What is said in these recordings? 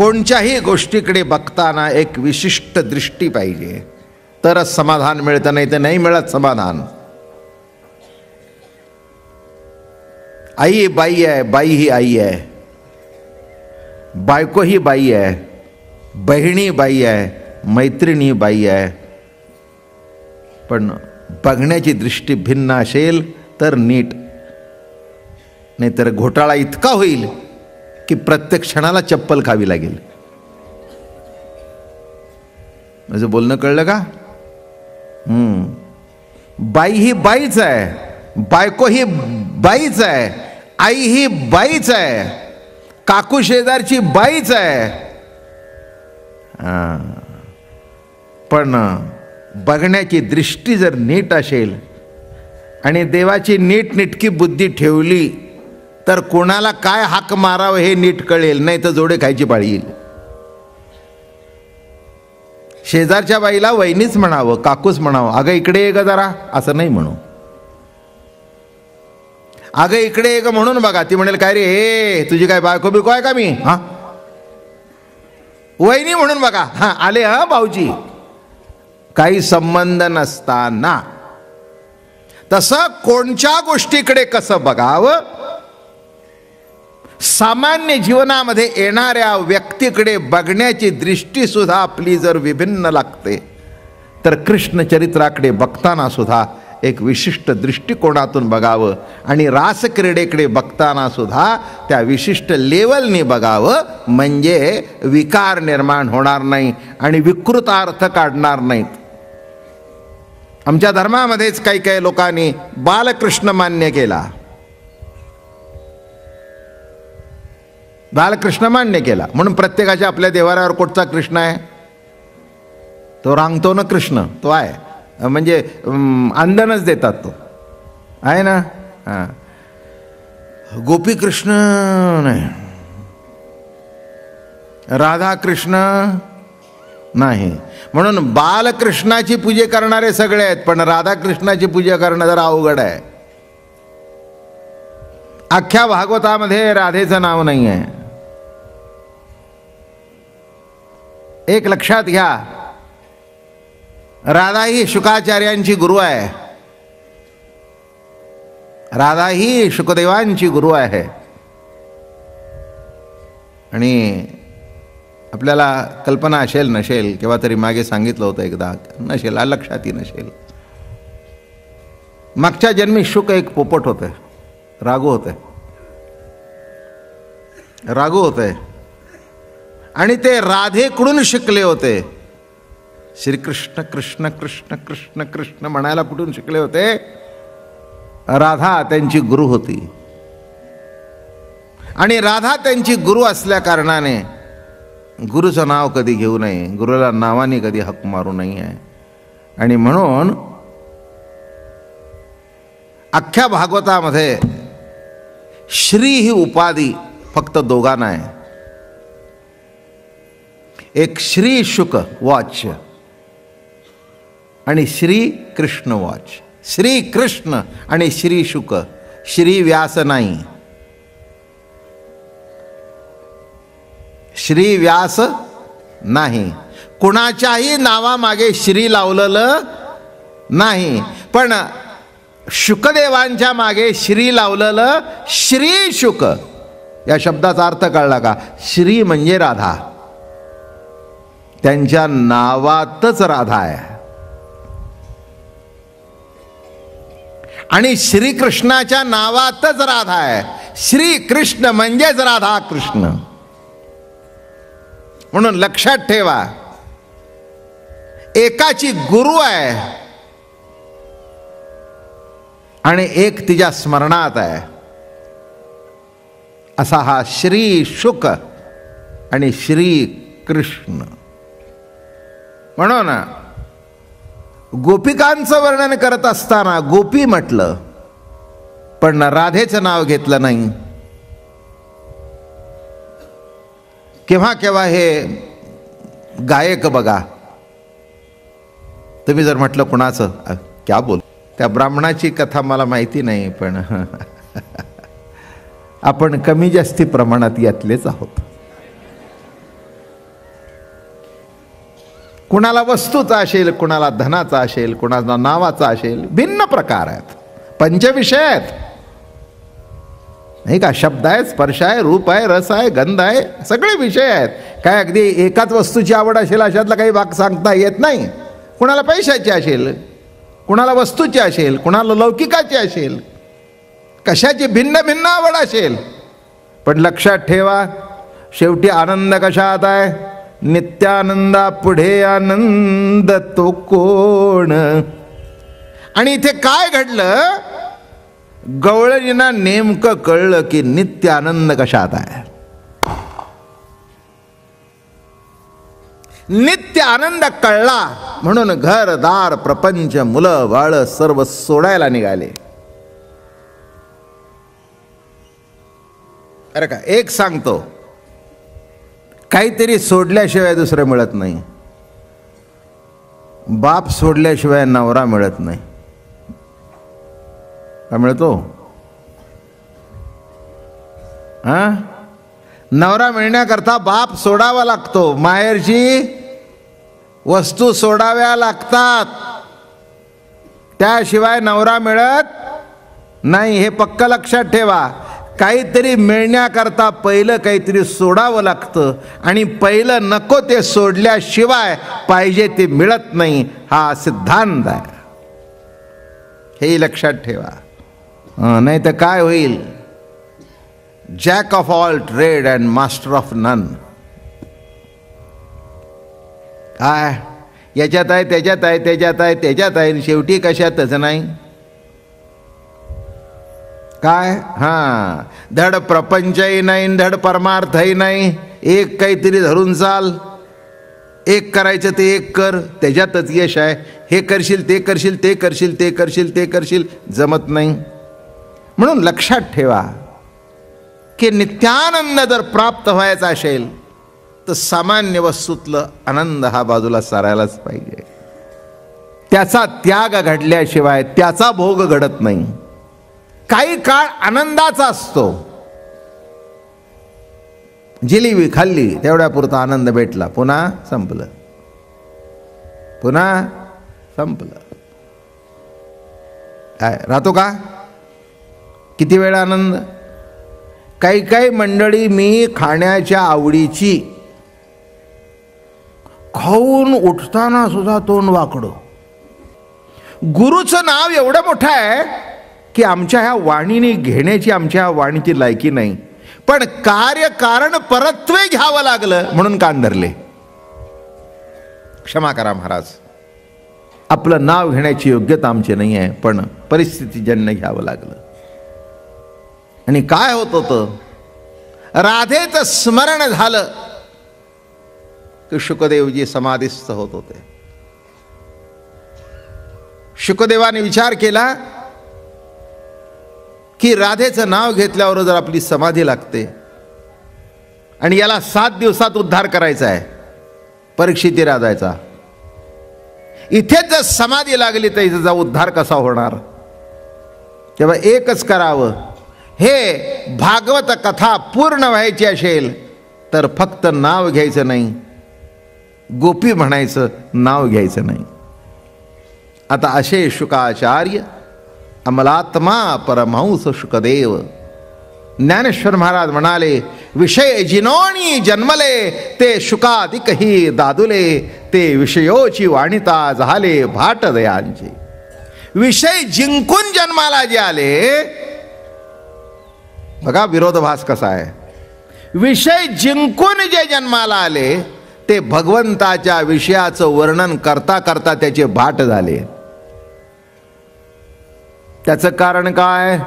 कोणत्याही गोष्टीकडे बघताना एक विशिष्ट दृष्टी पाहिजे, तरच समाधान मिळतं, नाही तर नाही मिळत समाधान. आई बाई आहे, बाई ही आई आहे, बायको ही बाई आहे, बहिणी बाई आहे, मैत्रिणी बाई आहे. पण बघण्याची दृष्टी भिन्न असेल तर नीट, नाहीतर घोटाळा इतका होईल की प्रत्येक क्षणाला चप्पल खावी लागेल. माझं बोलणं कळलं का? बाई ही बाईच आहे, बायको ही बाईच आहे, आई ही बाईच आहे, काकू शेजारची बाईच आहे. पण बघण्याची दृष्टी जर नीट असेल आणि देवाची नीटनेटकी बुद्धी ठेवली तर कोणाला काय हाक मारावं हे नीट कळेल, नाही तर जोडे खायची पाळी येईल. शेजारच्या बाईला वहिनीच म्हणावं, काकूच म्हणावं. अगं इकडे ये ग जरा, असं नाही म्हणू. अगं इकडे ये ग म्हणून बघा, ती म्हणेल काय रे हे तुझी काय बायको बिको आहे का मी? हा वहिनी म्हणून बघा, हा आले हा भाऊजी. काही संबंध नसताना. तसं कोणत्या गोष्टीकडे कसं बघावं, सामान्य जीवनामध्ये येणाऱ्या व्यक्तीकडे बघण्याची दृष्टी सुद्धा आपली जर विभिन्न लागते, तर कृष्ण चरित्राकडे बघताना सुद्धा एक विशिष्ट दृष्टिकोनातून बघावं आणि रासक्रीडेकडे बघताना सुद्धा त्या विशिष्ट लेवलने बघावं, म्हणजे विकार निर्माण होणार नाही आणि विकृत अर्थ काढणार नाहीत. आमच्या धर्मामध्येच काही काही लोकांनी बालकृष्ण मान्य केला, बालकृष्ण मान्य केला म्हणून प्रत्येकाच्या आपल्या देवाऱ्यावर कुठचा कृष्ण आहे? तो रांगतो ना कृष्ण, तो आहे. म्हणजे अंधनच देतात, तो आहे ना. गोपी कृष्ण नाही, राधा कृष्ण नाही, म्हणून बालकृष्णाची पूजा करणारे सगळे आहेत, पण राधाकृष्णाची पूजा करणं जरा अवघड आहे. अख्ख्या भागवतामध्ये राधेचं नाव नाही आहे. एक लक्षात घ्या, राधा ही शुकाचार्यांची गुरु आहे, राधा ही शुकदेवांची गुरु आहे. आणि आपल्याला कल्पना असेल नसेल, केव्हा तरी मागे सांगितलं होतं एकदा, नसेल लक्षातही नसेल, मागच्या जन्मी शुक एक पोपट होते, राघू होते, राघू होते आणि ते राधेकडून शिकले होते. श्रीकृष्ण कृष्ण कृष्ण कृष्ण कृष्ण म्हणायला कुठून शिकले होते? राधा त्यांची गुरु होती आणि राधा त्यांची गुरु असल्या कारणाने गुरुचं नाव कधी घेऊ नये, गुरुला नावाने कधी हक मारू नये. आणि म्हणून अख्ख्या भागवतामध्ये श्री ही उपाधी फक्त दोघांना आहे. एक श्री शुक वॉच आणि श्री कृष्ण वॉच. श्री कृष्ण आणि श्री शुक, श्री व्यास नाही. श्री व्यास नाही, कुणाच्याही नावामागे श्री लावलेलं नाही, पण शुकदेवांच्या मागे श्री लावलेलं श्री शुक. या शब्दाचा अर्थ कळला का? श्री म्हणजे राधा, त्यांच्या नावातच राधा आहे. आणि श्रीकृष्णाच्या नावातच राधा आहे. श्री कृष्ण म्हणजेच राधा कृष्ण. म्हणून लक्षात ठेवा, एकाची गुरु आहे आणि एक तिच्या स्मरणात आहे, असा हा श्री शुक आणि श्री कृष्ण. म्हणून गोपिकांचं वर्णन करत असताना गोपी म्हटलं, पण राधेचं नाव घेतलं नाही. केव्हा केव्हा हे गायक बघा, तुम्ही जर म्हटलं कुणाचं, क्या बोल, त्या ब्राह्मणाची कथा मला माहिती नाही, पण आपण कमी जास्ती प्रमाणात यातलेच आहोत. कुणाला वस्तूचा असेल, कुणाला धनाचा असेल, कुणाला नावाचा असेल, भिन्न प्रकार आहेत, पंचविषय आहेत, नाही का? शब्द आहे, स्पर्श आहे, रूप आहे, रस आहे, गंध आहे, सगळे विषय आहेत. काय अगदी एकाच वस्तूची आवड असेल अशातला काही भाग सांगता येत नाही. कुणाला पैशाची असेल, कुणाला वस्तूची असेल, कुणाला लौकिकाची असेल, कशाची भिन्न भिन्न आवड असेल. पण लक्षात ठेवा, शेवटी आनंद कशात आहे? नित्यानंदा पुढे आनंद तो कोण. आणि इथे काय घडलं? गवळणींना नेमकं कळलं की नित्य आनंद कशात आहे. नित्य आनंद कळला म्हणून घरदार प्रपंच मुलं बाळ सर्व सोडायला निघाले. अरे का, एक सांगतो, काहीतरी सोडल्याशिवाय दुसरं मिळत नाही. बाप सोडल्याशिवाय नवरा मिळत नाही. का मिळतो? हा, नवरा मिळण्याकरता बाप सोडावा लागतो, माहेरची वस्तू सोडाव्या लागतात, त्याशिवाय नवरा मिळत नाही. हे पक्क लक्षात ठेवा. काहीतरी मिळण्याकरता पहिलं काहीतरी सोडावं लागतं आणि पहिलं नको ते सोडल्याशिवाय पाहिजे ते मिळत नाही. हा सिद्धांत आहे, हे लक्षात ठेवा. नाही तर काय होईल? Jack of all trade and master of none. काय याच्यात आहे, त्याच्यात आहे, त्याच्यात आहे, त्याच्यात आहे, शेवटी कशातच नाही. काय? हां, धड प्रपंचही नाही, धड परमार्थही नाही. एक काहीतरी धरून चाल, एक करायचं ते एक कर, त्याच्यातच यश आहे. हे करशील, ते करशील, ते करशील, ते करशील, ते करशील, जमत नाही. म्हणून लक्षात ठेवा की नित्यानंद जर प्राप्त व्हायचा असेल तर सामान्य वस्तूतलं आनंद हा बाजूला सारायलाच पाहिजे. त्याचा त्याग घडल्याशिवाय त्याचा भोग घडत नाही. काही काळ आनंदाचा असतो, जिलेबी खाल्ली तेवढ्यापुरता आनंद भेटला, पुन्हा संपलं, पुन्हा संपलं. काय राहतो का? किती वेळ आनंद? काही काही मंडळी मी खाण्याच्या आवडीची, खाऊन उठताना सुद्धा तोंड वाकडं. गुरुचं नाव एवढं मोठं आहे की आमच्या ह्या वाणीने घेण्याची आमच्या वाणीची लायकी नाही, पण कार्यकारण परत्वे घ्यावं लागलं म्हणून कान धरले. क्षमा करा महाराज, आपलं नाव घेण्याची योग्यता आमची नाही आहे, पण परिस्थितीजन्य घ्यावं लागलं. आणि काय होत होतं? राधेचं स्मरण झालं की शुकदेवजी समाधिस्थ होत होते. शुकदेवाने विचार केला की राधेचं नाव घेतल्यावर जर आपली समाधी लागते आणि याला 7 दिवसात उद्धार करायचा आहे, परीक्षिती राजायचा, इथेच जर समाधी लागली तर इथेचा उद्धार कसा होणार? तेव्हा एकच करावं, हे भागवत कथा पूर्ण व्हायची असेल तर फक्त नाव घ्यायचं नाही, गोपी म्हणायचं, नाव घ्यायचं नाही. आता असे शुकाचार्य, अमलात्मा परमहंस शुकदेव, ज्ञानेश्वर महाराज म्हणाले, विषय जिनोणी जन्मले ते शुकादिकही दादुले, ते विषयोची वाणिता झाले भाट दयांचे. विषय जिंकून जन्माला जे आले, बघा विरोधाभास कसा आहे. विषय जिंकून जे जन्माला आले ते भगवंताच्या विषयाचं वर्णन करता करता त्याचे भाट झाले. त्याचं कारण काय?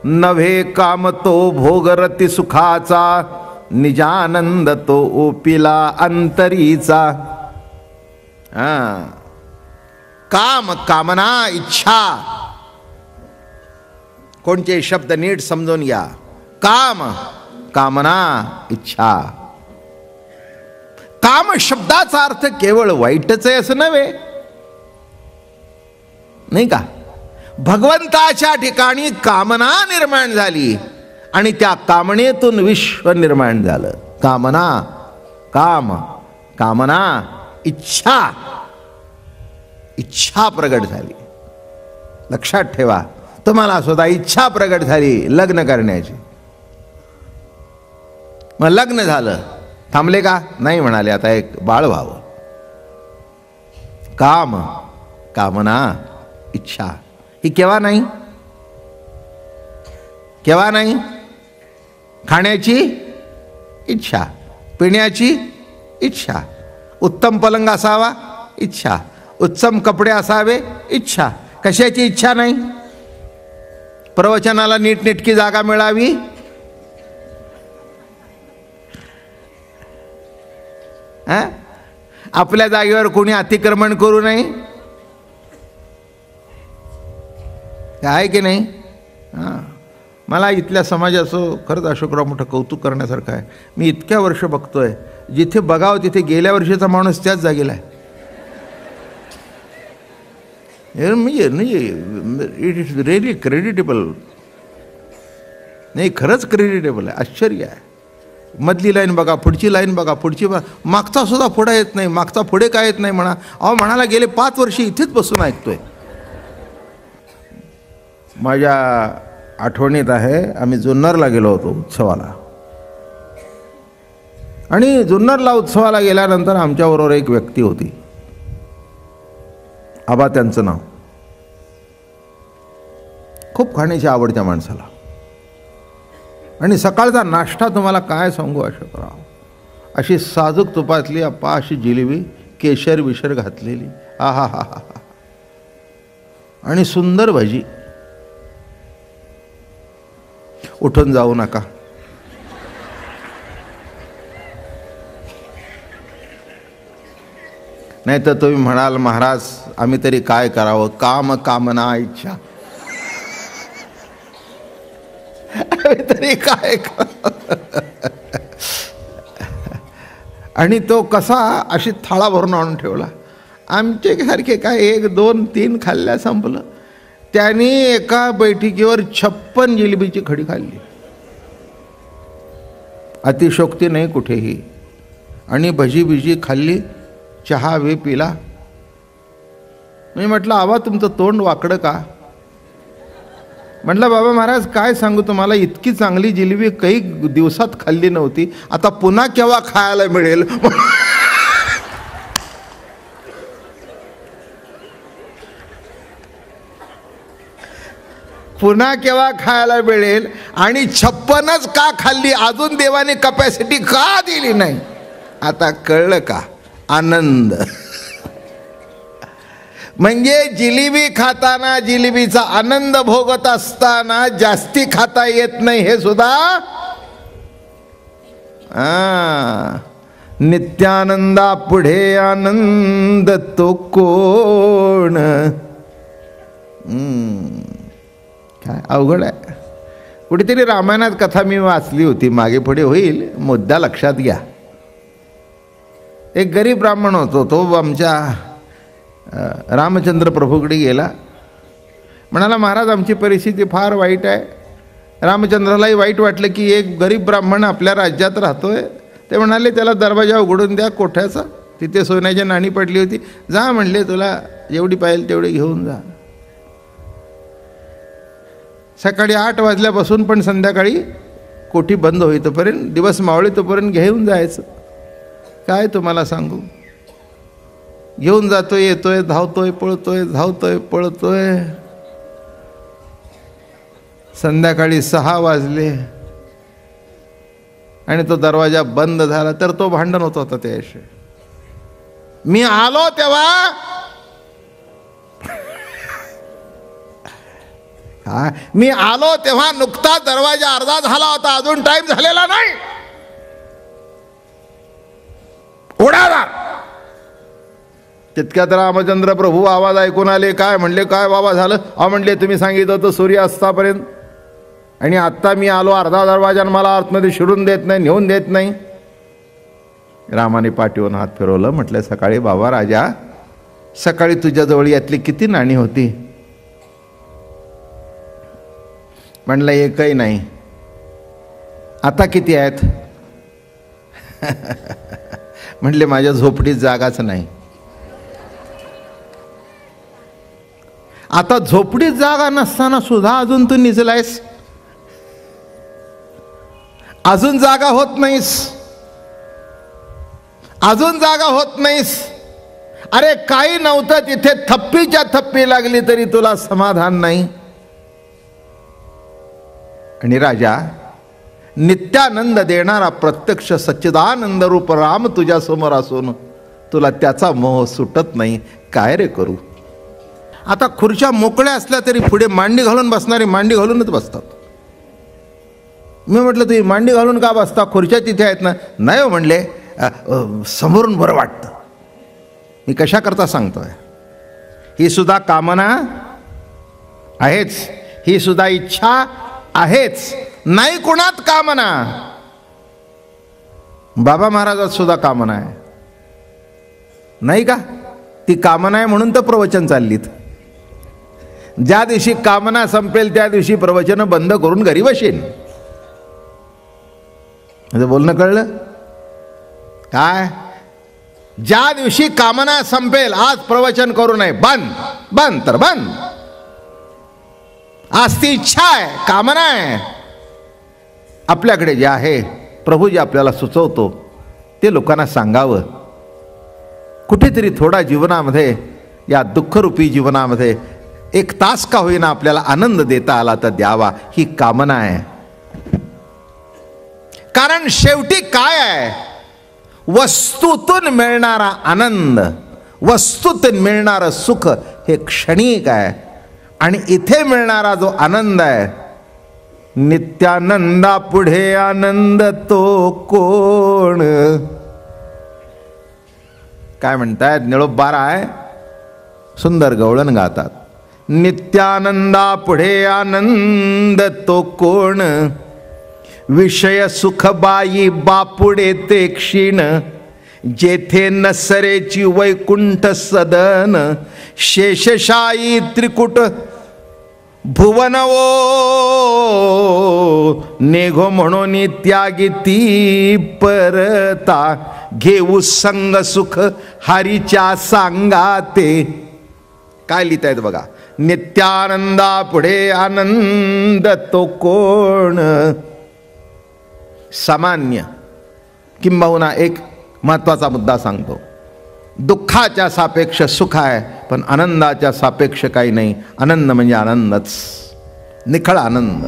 नव्हे काम तो भोगरती सुखाचा, निजानंद तो ओपिला अंतरीचा. काम, कामना, इच्छा, कोणते शब्द नीट समजून घ्या. काम, कामना, इच्छा. काम शब्दाचा अर्थ केवळ वाईटच आहे असं नव्हे, नाही का? भगवंताच्या ठिकाणी कामना निर्माण झाली आणि त्या कामनेतून विश्व निर्माण झालं. कामना, काम, कामना, इच्छा इच्छा प्रगट झाली. लक्षात ठेवा, तुम्हाला सुद्धा इच्छा प्रगट झाली लग्न करण्याची. मग लग्न झालं, थांबले का? नाही, म्हणाले आता एक बाळ व्हावं. काम, कामना, इच्छा ही केव्हा नाही? केव्हा नाही? खाण्याची इच्छा, पिण्याची इच्छा, उत्तम पलंग असावा इच्छा, उत्तम कपडे असावे इच्छा. कशाची इच्छा नाही? प्रवचनाला नीटनेटकी जागा मिळावी, आपल्या जागेवर कोणी अतिक्रमण करू नये, आहे की नाही? मला इथल्या समाजाचं खरंच अशोकराव मोठं कौतुक करण्यासारखं आहे. मी इतक्या वर्ष बघतोय, जिथे बघावं तिथे गेल्या वर्षीचा माणूस त्याच जागेला आहे. It is really creditable. नाही, खरंच क्रेडिटेबल आहे. आश्चर्य आहे. मधली लाईन बघा, पुढची लाईन बघा, पुढची बघा, मागचा सुद्धा पुढे येत नाही. मागचा पुढे काय येत नाही म्हणा. अहो, म्हणाला गेले 5 वर्ष इथेच बसून ऐकतोय. माझ्या आठवणीत आहे, आम्ही जुन्नरला गेलो होतो उत्सवाला, आणि जुन्नरला उत्सवाला गेल्यानंतर आमच्याबरोबर एक व्यक्ती होती, आबा त्यांचं नाव. खूप खाण्याची आवड त्या माणसाला, आणि सकाळचा नाश्ता तुम्हाला काय सांगू अशोकराव, अशी साजूक तुपातली अप्पा अशी जिलेबी, केशर विशर घातलेली, आहा हा हा, आणि सुंदर भजी. उठून जाऊ नका, नाही तर तुम्ही म्हणाल महाराज आम्ही तरी काय करावं, काम कामना इच्छा, आम्ही तरी काय करावं. आणि तो कसा अशी थाळा भरून आणून ठेवला. आमच्यासारखे काय 1 2 3 खाल्ल्या संपलं. त्यांनी एका बैठकीवर 56 जिलेबीची खडी खाल्ली. अतिशोक्ती नाही कुठेही. आणि भजी बिजी खाल्ली, चहा वे पिला. मी म्हटलं आबा तुमचं तोंड वाकडं का? म्हटलं बाबा महाराज काय सांगू तुम्हाला, इतकी चांगली जिलेबी काही दिवसात खाल्ली नव्हती, आता पुन्हा केव्हा खायला मिळेल. पुन्हा केव्हा खायला मिळेल, आणि 56च का खाल्ली, अजून देवाने कपॅसिटी का दिली नाही. आता कळलं का? आनंद. म्हणजे जिलेबी खाताना, जिलेबीचा आनंद भोगत असताना जास्ती खाता येत नाही, हे सुद्धा नित्यानंदा पुढे आनंद तो कोण. काय अवघड आहे. कुठेतरी रामायणात कथा मी वाचली होती, मागे पुढे होईल, मुद्दा लक्षात घ्या. एक गरीब ब्राह्मण होतो, तो आमच्या रामचंद्र प्रभूकडे गेला. म्हणाला महाराज आमची परिस्थिती फार वाईट आहे. रामचंद्रालाही वाईट वाटलं की एक गरीब ब्राह्मण आपल्या राज्यात राहतोय. ते म्हणाले त्याला दरवाजा उघडून द्या कोठ्याचा, तिथे सोन्याची नाणी पडली होती, जा म्हणले तुला जेवढी पाहिजे तेवढी घेऊन जा. सकाळी 8 वाजल्यापासून पण संध्याकाळी कोठी बंद होईतोपर्यंत, दिवस मावळी तोपर्यंत घेऊन जायचं. काय तुम्हाला सांगू, घेऊन जातोय, येतोय, धावतोय, पळतोय, धावतोय, पळतोय. संध्याकाळी 6 वाजले आणि तो दरवाजा बंद झाला. तर तो भांडण होत होता त्याशी. मी आलो तेव्हा मी आलो तेव्हा नुकता दरवाजा अर्धा झाला होता, अजून टाइम झालेला नाही. उडाला. तितक्यात रामचंद्र प्रभू आवाज ऐकून आले. काय म्हणले, काय बाबा झालं? म्हणले तुम्ही सांगितलं होतं सूर्यास्तापर्यंत, आणि आत्ता मी आलो अर्धा दरवाजा, मला आतमध्ये शिरून देत नाही, नेऊन देत नाही. रामाने पाठीवरून हात फिरवलं. म्हटलं सकाळी बाबा राजा, सकाळी तुझ्याजवळ यातली किती नाणी होती? म्हणलं एकही नाही. आता किती आहेत? म्हणले माझ्या झोपडीत जागाच नाही. आता झोपडीत जागा नसताना सुद्धा अजून तू निजलायस, अजून जागा होत नाहीस, अजून जागा होत नाहीस. अरे काही नव्हतं तिथे थप्पीच्या थप्पी लागली तरी तुला समाधान नाही. आणि राजा, नित्यानंद देणारा प्रत्यक्ष सच्चिदानंद रूप राम तुझ्या समोर असून तुला त्याचा मोह सुटत नाही, काय रे करू. आता खुर्च्या मोकळ्या असल्या तरी पुढे मांडी घालून बसणारी मांडी घालूनच बसतात. मी म्हटलं तुम्ही मांडी घालून का बसता, खुर्च्या तिथे आहेत ना. नाही हो म्हणले, समोरून बरं वाटतं. मी कशा करता सांगतोय, ही सुद्धा कामना आहेच, ही सुद्धा इच्छा आहेच. नाही कुणात कामना, बाबा महाराजात सुद्धा कामना आहे नाही का. ती कामना आहे म्हणून तर प्रवचन चाललीत. ज्या दिवशी कामना संपेल त्या दिवशी प्रवचन बंद करून घरी बसेन. बोलणं कळलं काय. ज्या दिवशी कामना संपेल, आज प्रवचन करू नये, बंद बंद तर बंद. आज ती इच्छा आहे, कामना आहे. आपल्याकडे जे आहे, प्रभू जे आपल्याला सुचवतो ते लोकांना सांगावं. कुठेतरी थोडा जीवनामध्ये, या दुःखरूपी जीवनामध्ये एक तास का होईना आपल्याला आनंद देता आला तर द्यावा, ही कामना आहे. कारण शेवटी काय आहे, वस्तूतून मिळणारा आनंद, वस्तूतून मिळणारं सुख हे क्षणिक आहे. आणि इथे मिळणारा जो आनंद आहे, नित्यानंदा पुढे आनंद तो कोण. काय म्हणतायत, निळोबार आहे, सुंदर गवळण गातात. नित्यानंदा पुढे आनंद तो कोण, विषय सुख बाई बापुडे ते क्षीण, जेथे नसरेची वैकुंठ सदन, शेषशायी त्रिकुट भुवनवो, नेघो म्हणून त्यागी ती परता, घेऊ संग सुख हरीच्या सांगाते. काय लिहितायत बघा, नित्यानंदा पुढे आनंद तो कोण. सामान्य किंबहुना एक महत्वाचा मुद्दा सांगतो. दुःखाच्या सापेक्ष सुख आहे, पण आनंदाच्या सापेक्ष काही नाही. आनंद म्हणजे आनंदच, निखळ आनंद.